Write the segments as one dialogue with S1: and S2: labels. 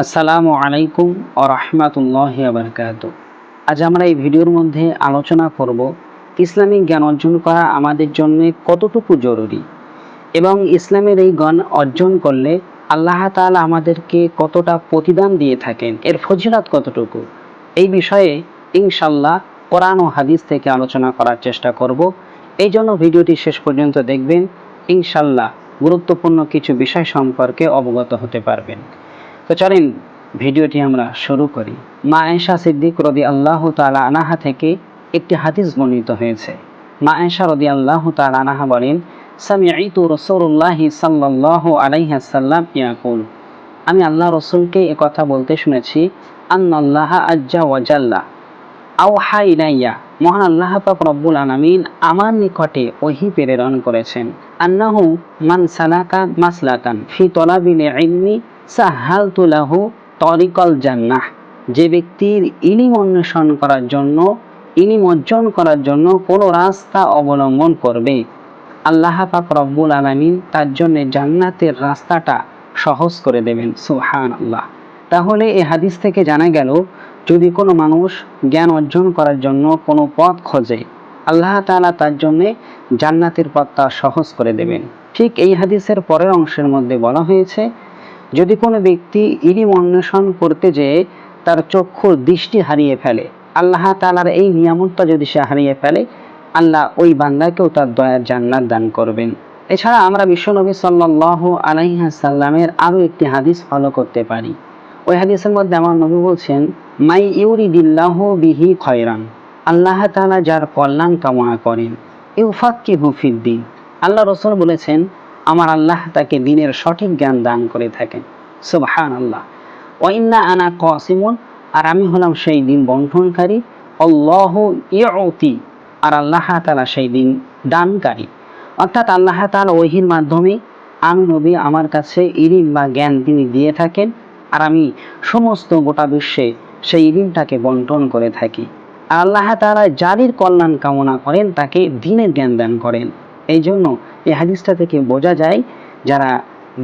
S1: আসসালামু আলাইকুম ওয়া রাহমাতুল্লাহি ওয়া বারাকাতুহু। আজ আমরা এই ভিডিওর মধ্যে আলোচনা করব ইসলামিক জ্ঞান অর্জন করা আমাদের জন্য কতটুকু জরুরি এবং ইসলামের এই জ্ঞান অর্জন করলে আল্লাহ তাআলা আমাদেরকে কতটা প্রতিদান দিয়ে থাকেন, এর ফজিলত কতটুকু। এই বিষয়ে ইনশাআল্লাহ কোরআন ও হাদিস থেকে আলোচনা করার চেষ্টা করব। এই জন্য ভিডিওটি শেষ পর্যন্ত দেখবেন, ইনশাআল্লাহ গুরুত্বপূর্ণ কিছু বিষয় সম্পর্কে অবগত হতে পারবেন। তো চলেন ভিডিওটি আমরা শুরু করি। মা আয়েশা সিদ্দিক রাদিয়াল্লাহু তাআলা আনহা থেকে একটি হাদিস বর্ণিত হয়েছে। মা আয়েশা রাদিয়াল্লাহু তাআলা আনহা বলেন, সামি'তু রাসূলুল্লাহি সাল্লাল্লাহু আলাইহি ওয়াসাল্লাম ইয়াকুল, আমি আল্লাহ রাসূলকে এই কথা বলতে শুনেছি, আন্নাল্লাহা আজ্জা ওয়া জাল্লা আওহা ইলাইয়া, মহান আল্লাহ পাক রব্বুল আলামিন আমার নিকটে ওহী প্রেরণ করেছেন, আন্নাহু মান সালাকা মাসলাকান ফি তলাবিল ইলমি সাহালতু লাহু তরিকাল জান্নাহ, যে ব্যক্তির ইলম অন্বেষণ করার জন্য, ইলম অর্জন করার জন্য কোনো রাস্তা অবলম্বন করবে, আল্লাহ পাক রব্বুল আলামিন তার জন্য জান্নাতের রাস্তাটা সহজ করে দেবেন। সুবহানাল্লাহ। তাহলে এই হাদিস থেকে জানা গেল, যদি কোনো মানুষ জ্ঞান অর্জন করার জন্য কোনো পথ খোঁজে, আল্লাহ তাআলা তার জন্য জান্নাতের পথটা সহজ করে দেবেন। ঠিক এই হাদিসের পরের অংশের মধ্যে বলা হয়েছে, যদি কোনো ব্যক্তি ইলম অন্বেষণ করতে যেয়ে তার চক্ষুর দৃষ্টি হারিয়ে ফেলে, আল্লাহ তাআলার এই নিয়ামতটা যদি সে হারিয়ে ফেলে, আল্লাহ ওই বান্দাকেও তার দয়ার জান্নাত দান করবেন। এছাড়া আমরা বিশ্বনবী সাল্লাল্লাহু আলাইহি ওয়াসাল্লামের আরও একটি হাদিস ফলো করতে পারি। ওই হাদিসের মধ্যে আমার নবী বলছেন, মাই ইউরিদিল্লাহু বিহি খয়রান, আল্লাহ তাআলা যার কল্যাণ কামনা করেন, ইউফাক্কিহু ফিদ্দিন, আল্লাহ রাসূল বলেছেন আমার আল্লাহ তাকে দ্বীনের সঠিক জ্ঞান দান করে থাকেন। সুবহানাল্লাহ। ওয়া ইন্না আনা কাসিমুন, আর আমি হলাম সেই দিন বন্টনকারী, আল্লাহু ইউতি, আর আল্লাহ তাআলা সেই দিন দানকারী। অর্থাৎ আল্লাহ তাআলা ওহীর মাধ্যমে আমি নবী আমার কাছে ইলম বা জ্ঞান তিনি দিয়ে থাকেন, আর আমি সমস্ত গোটা বিশ্বে সেই ইলমটাকে বন্টন করে থাকি। আর আল্লাহ তাআলা যাদের কল্যাণ কামনা করেন তাকে দ্বীনের জ্ঞান দান করেন। এই জন্য এই হাদিসটা থেকে বোঝা যায়, যারা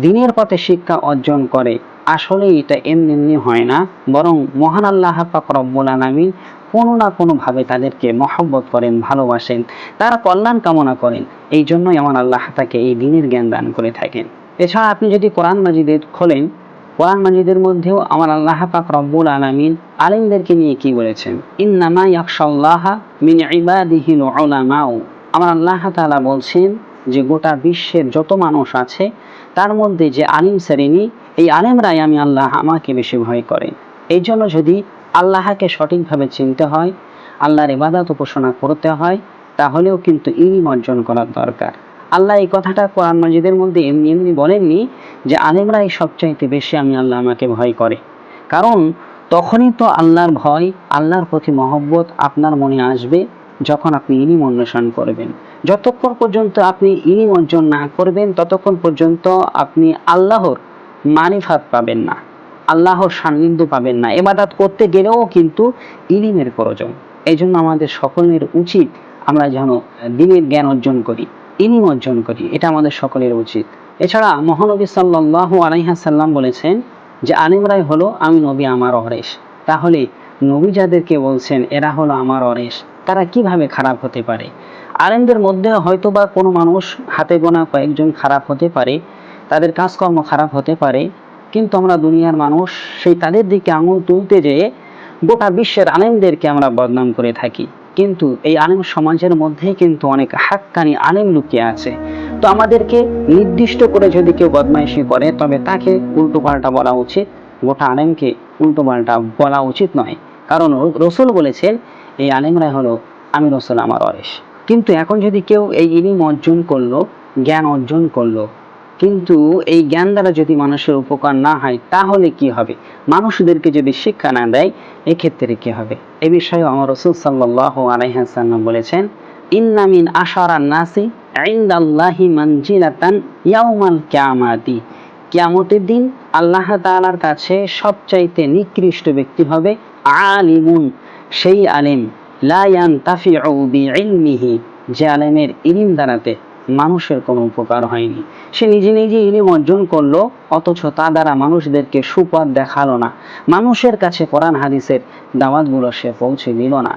S1: দ্বীনের পথে শিক্ষা অর্জন করে আসলে এটা এমনি এমনি হয় না, বরং মহান আল্লাহ পাক রব্বুল আলামিন কোনো না কোনোভাবে তাদেরকে মহব্বত করেন, ভালোবাসেন, তারা কল্যাণ কামনা করেন। এই জন্যই আমার আল্লাহ তাকে এই দ্বীনের জ্ঞান দান করে থাকেন। এছাড়া আপনি যদি কোরআন মাজিদের খোলেন, কোরআন মাজিদের মধ্যেও আমার আল্লাহ পাক রব্বুল আলামিন আলিমদেরকে নিয়ে কি বলেছেন, ইন্নামা ইয়াখশাল্লাহা মিন ইবাদিহিল উলামাউ, আমার আল্লাহ তাআলা বলছেন যে গোটা বিশ্বের যত মানুষ আছে তার মধ্যে যে আলিম শ্রেণী, এই আলেমরাই আমি আল্লাহ আমাকে বেশি ভয় করে। এই জন্য যদি আল্লাহকে সঠিকভাবে চিনতে হয়, আল্লাহর ইবাদত উপাসনা করতে হয়, তাহলেও কিন্তু ইলম অর্জন করার দরকার। আল্লাহ এই কথাটা কোরআন মাজিদের মধ্যে এমনি এমনি বলেননি যে আলেমরাই সবচাইতে বেশি আমি আল্লাহ আমাকে ভয় করে, কারণ তখনই তো আল্লাহর ভয়, আল্লাহর প্রতি মহব্বত আপনার মনে আসবে যখন আপনি ইলম অন্বেষণ করবেন। যতক্ষণ পর্যন্ত আপনি ইলম অর্জন না করবেন ততক্ষণ পর্যন্ত আপনি আল্লাহর মারিফাত পাবেন না, আল্লাহর সান্নিধ্য পাবেন না। ইবাদত করতে গেলেও কিন্তু ইলমের প্রয়োজন। এই জন্য আমাদের সকলের উচিত আমরা যেন দ্বীনের জ্ঞান অর্জন করি, ইলম অর্জন করি, এটা আমাদের সকলের উচিত। এছাড়া মহানবী সাল্লাল্লাহু আলাইহি ওয়াসাল্লাম বলেছেন যে আলিমরাই হলো আমি নবী আমার ওয়ারিস। তাহলে নবী যাদেরকে বলছেন এরা হলো আমার ওয়ারিস, তারা কিভাবে খারাপ হতে পারে? আলেমদের মধ্যে হয়তো বা কোনো মানুষ হাতে গোনা কয়েকজন খারাপ হতে পারে, তাদের কাজকর্ম খারাপ হতে পারে, কিন্তু আমরা দুনিয়ার মানুষ সেই তাদের দিকে আঙুল তুলতে যেয়ে গোটা বিশ্বের আলেমদেরকে আমরা বদনাম করে থাকি। কিন্তু এই আলেম সমাজের মধ্যেই কিন্তু অনেক হাক্কানি আলেম লুকিয়ে আছে। তো আমাদেরকে নির্দিষ্ট করে যদি কেউ বদমাইশি করে তবে তাকে উল্টো পাল্টা বলা উচিত, গোটা আলেমকে উল্টো পাল্টা বলা উচিত নয়। কারণ রসুল বলেছেন এই আলেমরাই হলো আমি রসুল আমার ওয়ারিস। কিন্তু এখন যদি কেউ এই ইলম অর্জন করলো, জ্ঞান অর্জন করলো, কিন্তু এই জ্ঞান দ্বারা যদি মানুষের উপকার না হয় তাহলে কি হবে? মানুষদেরকে যদি শিক্ষা না দেয় এক্ষেত্রে কি হবে? এই বিষয়ে আমার রাসূল সাল্লাল্লাহু আলাইহি ওয়াসাল্লাম বলেছেন, ইন্না মিন আশারান নাসি ইনদাল্লাহি মানজিলাতান ইয়াউমাল কিয়ামাতি, কিয়ামতের দিন আল্লাহ তাআলার কাছে সবচাইতে নিকৃষ্ট ব্যক্তি হবে আলিমুন, সেই আলেম লা ইয়ানতাফিউ বিইলমিহি, যে আলেমের ইলম দ্বারাতে মানুষের কোনো উপকার হয়নি। সে নিজে নিজে ইলম অর্জন করলো, অথচ তা দ্বারা মানুষদেরকে সুপথ দেখালো না, মানুষের কাছে কোরআন হাদিসের দাওয়াতগুলো সে পৌঁছে দিল না।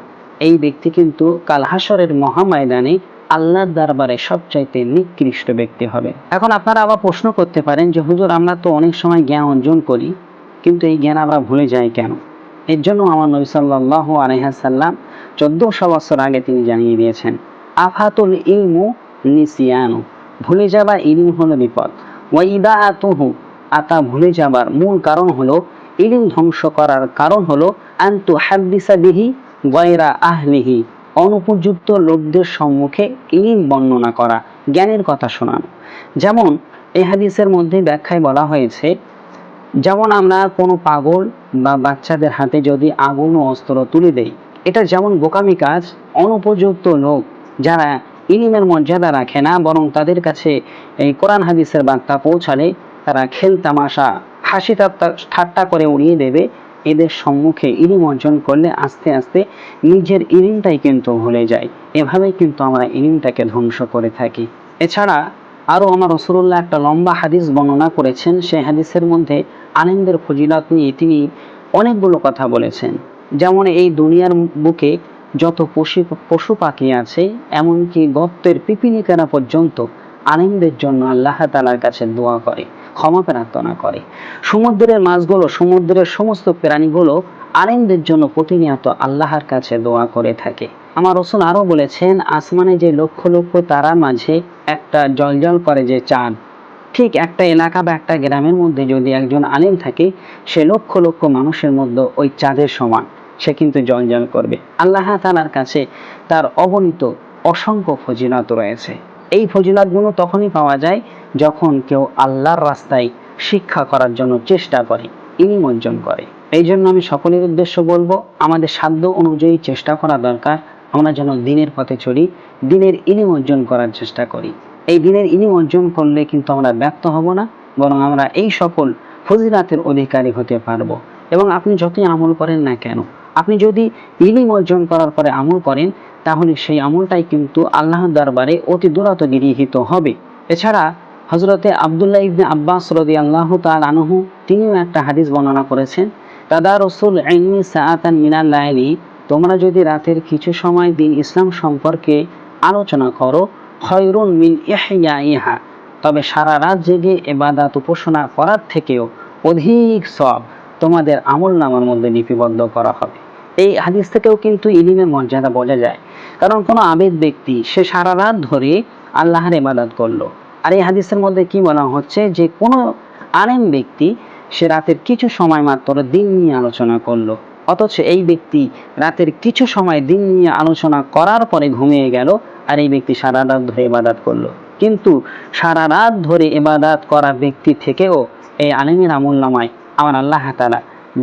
S1: এই ব্যক্তি কিন্তু কাল হাসরের মহাময়দানে আল্লাহর দরবারে সবচাইতে নিকৃষ্ট ব্যক্তি হবে। এখন আপনারা আবার প্রশ্ন করতে পারেন যে হুজুর, আমরা তো অনেক সময় জ্ঞান অর্জন করি, কিন্তু এই জ্ঞান আমরা ভুলে যাই কেন? এর জন্য আমার নবী সাল্লাল্লাহু আলাইহি ওয়াসাল্লাম 1400 বছর আগে তিনি জানিয়ে দিয়েছেন, আফাতুল ইলমু নিসিয়ানু, ভুলে যাবার ইলম হলো বিপদ। ওয়া ইদাআতুহু, আতা ভুলে যাবার মূল কারণ হলো, ইলম ধ্বংস করার কারণ হলো আনতু হাদিসা বিহি গায়রা আহলিহি, অনুপযুক্ত লোকদের সম্মুখে ইলম বর্ণনা করা, জ্ঞানের কথা শোনানো। যেমন এই হাদিসের মধ্যে ব্যাখ্যায় বলা হয়েছে, যেমন আমরা কোনো পাগল বা বাচ্চাদের হাতে যদি আগুন ও অস্ত্র তুলে দেই, এটা যেমন বোকামি কাজ। অনুপযুক্ত লোক যারা ইলমের মর্যাদা রাখে না, বরং তাদের কাছে এই কোরআন হাদিসের বার্তা পৌঁছালে তারা খেল তামাশা হাসি ঠাট্টা করে উড়িয়ে দেবে, এদের সম্মুখে ইলম অর্জন করলে আস্তে আস্তে নিজের ইলমটাই কিন্তু ভুলে যায়। এভাবেই কিন্তু আমরা ইলমটাকে ধ্বংস করে থাকি। এছাড়া আরও আমার রাসূলুল্লাহ একটা লম্বা হাদিস বর্ণনা করেছেন। সেই হাদিসের মধ্যে আলেমদের ফজিলত নিয়ে তিনি অনেকগুলো কথা বলেছেন। যেমন এই দুনিয়ার বুকে যত পশু পাখি আছে, এমনকি গর্তের পিপিলিকারা পর্যন্ত আলেমদের জন্য আল্লাহ তাআলার কাছে দোয়া করে, ক্ষমা প্রার্থনা করে। সমুদ্রের মাছগুলো, সমুদ্রের সমস্ত প্রাণীগুলো আলেমদের জন্য প্রতিনিয়ত আল্লাহর কাছে দোয়া করে থাকে। আমার রাসূল আরও বলেছেন, আসমানে যে লক্ষ লক্ষ তারার মাঝে একটা জ্বলজ্বল করে যে চাঁদ, ঠিক একটা এলাকা বা একটা গ্রামের মধ্যে যদি একজন আলেম থাকে, সে লক্ষ লক্ষ মানুষের মধ্যে ওই চাঁদের সমান, সে কিন্তু জ্বলজ্বল করবে। আল্লাহ তাআলার কাছে তার অগণিত অসংখ্য ফজিলত রয়েছে। এই ফজিলতগুলো তখনই পাওয়া যায় যখন কেউ আল্লাহর রাস্তায় শিক্ষা করার জন্য চেষ্টা করে, ইলম অর্জন করে। এই জন্য আমি সকলের উদ্দেশ্য বলবো, আমাদের সাধ্য অনুযায়ী চেষ্টা করা দরকার, আমরা যেন দিনের পথে চলি, দিনের ইলম অর্জন করার চেষ্টা করি। এই দিনের ইলম অর্জন করলে কিন্তু আমরা ব্যর্থ হব না, বরং আমরা এই সকল ফজিলাতের অধিকারী হতে পারবো। এবং আপনি যতই আমল করেন না কেন, আপনি যদি ইলম অর্জন করার পরে আমল করেন, তাহলে সেই আমলটাই কিন্তু আল্লাহর দরবারে অতি দুরত গৃহীত হবে। এছাড়া হযরতে আব্দুল্লাহ ইবনে আব্বাস রাদিয়াল্লাহু তাআলা আনহু তিনিও একটা হাদিস বর্ণনা করেছেন, তাদারুসুল ইলমি সাআতান মিনাল লাইলি, তোমরা যদি রাতের কিছু সময় দিন ইসলাম সম্পর্কে আলোচনা করো, খয়রুন মিন ইহইয়াইহা, তবে সারা রাত জেগে ইবাদত উপাসনা করার থেকেও অধিক সওয়াব তোমাদের আমলনামার মধ্যে লিপিবদ্ধ করা হবে। এই হাদিস থেকেও কিন্তু ইলমের মর্যাদা বোঝা যায়। কারণ কোনো আবেদ ব্যক্তি সে সারা রাত ধরে আল্লাহর ইবাদত করলো, আর এই হাদিসের মধ্যে কি বলা হচ্ছে যে কোনো আলেম ব্যক্তি সে রাতের কিছু সময় মাত্র দিন নিয়ে আলোচনা করলো, অথচ এই ব্যক্তি রাতের কিছু সময় দিন নিয়ে আলোচনা করার পরে ঘুমিয়ে গেল, আর এই ব্যক্তি সারা রাত ধরে ইবাদত করলো। কিন্তু সারা রাত ধরে ইবাদত করা ব্যক্তি থেকেও এই আলেমের আমলনামায় আমার আল্লাহ তাআলা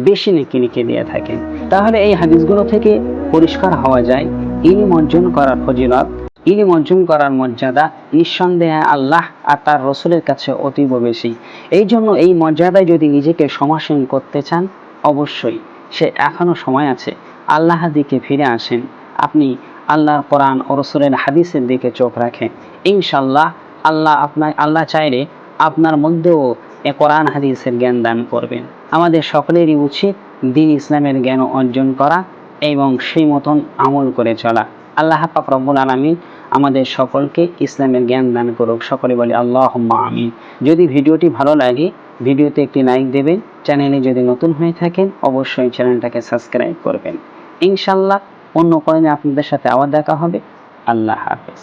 S1: বেশি নেকি লিখে দিয়ে থাকেন। তাহলে এই হাদিসগুলো থেকে পরিষ্কার হওয়া যায়, ইলম অর্জন করার ফজিলত, ইলম অর্জন করার মর্যাদা নিঃসন্দেহে আল্লাহ আর তার রাসূলের কাছে অতীব বেশি। এই জন্য এই মর্যাদায় যদি নিজেকে সমাসীন করতে চান, অবশ্যই সে এখনো সময় আছে, আল্লাহর দিকে ফিরে আসেন। আপনি আল্লাহর কোরআন ও রাসূলের হাদিসের দিকে চোখ রাখেন, ইনশাআল্লাহ আল্লাহ চাইলে আপনার মধ্যেও এ কোরআন হাদিসের জ্ঞান দান করবেন। আমাদের সকলেরই উচিত দ্বীন ইসলামের জ্ঞান অর্জন করা এবং সেই মতন আমল করে চলা। আল্লাহ পাক রব্বুল আলামিন আমাদের সকলকে ইসলামের জ্ঞান দান করুক। সকলে বলি আল্লাহুম্মা আমিন। যদি ভিডিওটি ভালো লাগে, ভিডিওতে একটি লাইক দেবেন। চ্যানেলে যদি নতুন হয়ে থাকেন, অবশ্যই চ্যানেলটাকে সাবস্ক্রাইব করবেন। ইনশাআল্লাহ অন্য কোনো দিন আপনাদের সাথে আবার দেখা হবে। আল্লাহ হাফেজ।